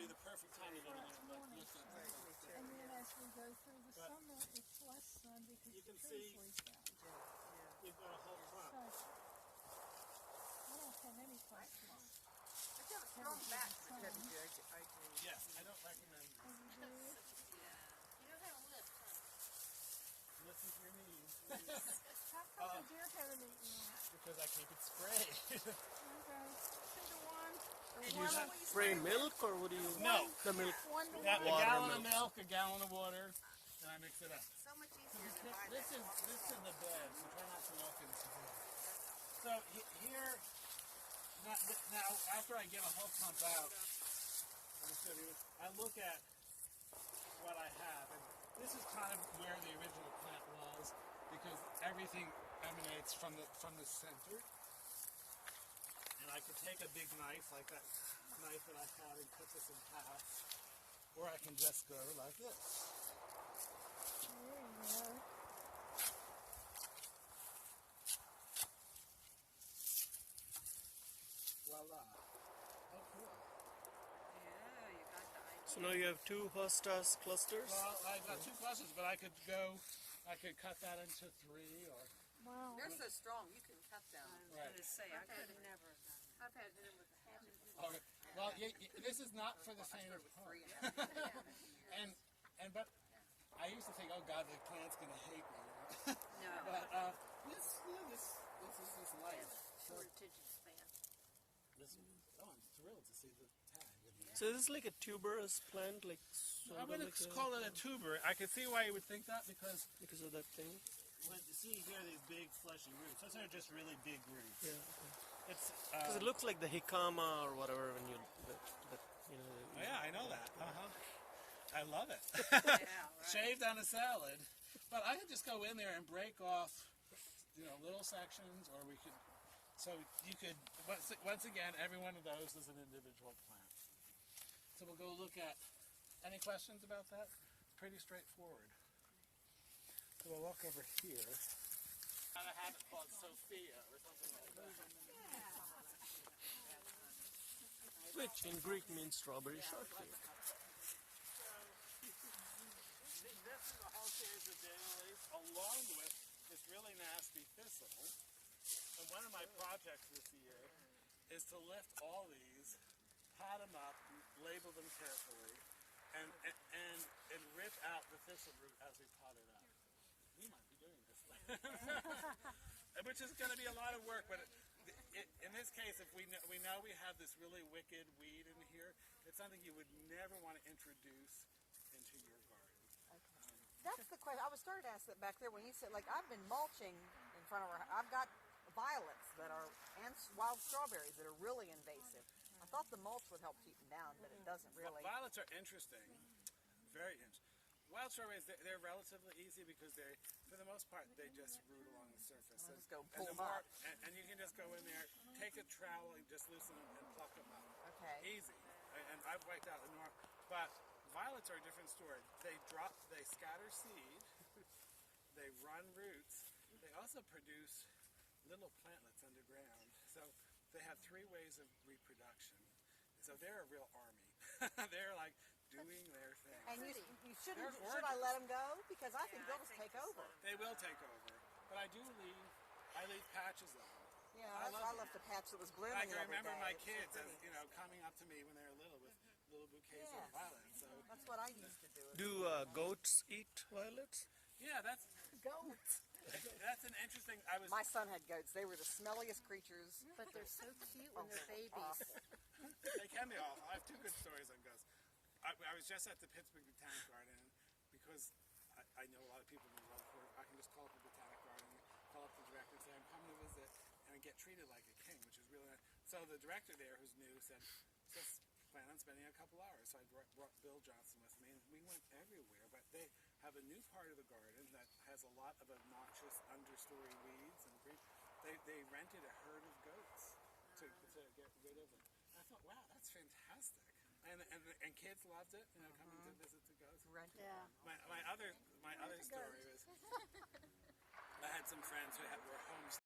be the perfect time to go in there. And then as we go through the summer, it's less sun because you the can trees see leave down. you've got a whole crop. So, I don't have any questions. It's got a strong back to the heavy judge, I agree. Yes, I don't recommend it. You do? You don't have a lift, huh? Listen to your knees. How come the deer haven't eaten that? Because I keep it sprayed. Okay. 2 to 1. Do you spray milk or what do you? No. The milk. 1 to 1. A Water gallon of milk. milk, a gallon of water, and I mix it up. So much easier to buy This that. is the bed, so try not to milk it. So here, now after I get a whole pump out, I look at what I have, and this is kind of where the original plant was, because everything emanates from the center. And I could take a big knife, like that knife that I had, and cut this in half, or I can just go like this. There you go. Voila. Oh, cool. Yeah, you got the idea. So now you have 2 hostas clusters. Well, I've got 2 clusters, but I could cut that into 3, or... Wow. They're so strong, you can cut them. Right. I could have never done that. I've had them with a hatchet. Okay. Well, this is not for the faint of heart. But I used to think, oh God, the plant's going to hate me. No. But this is just life. Short attention span. I'm thrilled to see the tag. So is this like a tuberous plant, like I sort of wouldn't like call it a tuber. I could see why you would think that, because because of that thing? when you see here these big fleshy roots, those are just really big roots. Yeah. It's Because it looks like the jicama or whatever when you, you know. oh, yeah, I know that. I love it. Yeah, right. Shaved on a salad. But I could just go in there and break off, little sections, or we could. So you could once again, every one of those is an individual plant. So we'll go look at. Any questions about that? Pretty straightforward. So we'll walk over here. I have it called Sophia or something like that. Which in Greek means strawberry shortcake. This is a whole series of dandelions along with this really nasty thistle. And one of my projects this year is to lift all these, pot them up, label them carefully, and rip out the thistle root as we pot it up. We might be doing this, which is going to be a lot of work. But in this case, if we know we have this really wicked weed in here, it's something you would never want to introduce into your garden. That's the question. I was starting to ask that back there when you said, like, I've been mulching in front of our. I've got violets that are and wild strawberries that are really invasive. I thought the mulch would help keep them down, but it doesn't really. Well, violets are interesting, very interesting. Wild strawberries, they're relatively easy because for the most part, they just root along the surface. Just go pull them up. And you can just go in there, take a trowel and just loosen them and pluck them up. Okay. Easy. And I've wiped out the north. But violets are a different story. They scatter seed, they run roots, they also produce little plantlets underground. So they have 3 ways of reproduction. So they're a real army. They're like doing their thing. And you shouldn't. Should I let them go? Because I think they'll just take over. They will take over. But I leave patches of them. Yeah, I left a patch that was blooming. I can the other remember day. my It was kids, so pretty. coming up to me when they were little with little bouquets of violets. So That's what I used to do. Do goats eat violets? yeah, that's Goats. an interesting. My son had goats. They were the smelliest creatures. But they're so cute when they're babies. They can be awful. I have 2 good stories on ghosts. I was just at the Pittsburgh Botanic Garden because I know a lot of people in Rutherford. I can just call up the Botanic Garden, call up the director and say, I'm coming to visit, and get treated like a king, which is really nice. So the director there, who's new, said, just plan on spending a couple hours. So I brought Bill Johnson with me, and we went everywhere. But they have a new part of the garden that has a lot of obnoxious understory weeds and green. They rented a herd of goats to get rid of them. I thought, wow, that's fantastic. And kids loved it, coming to visit the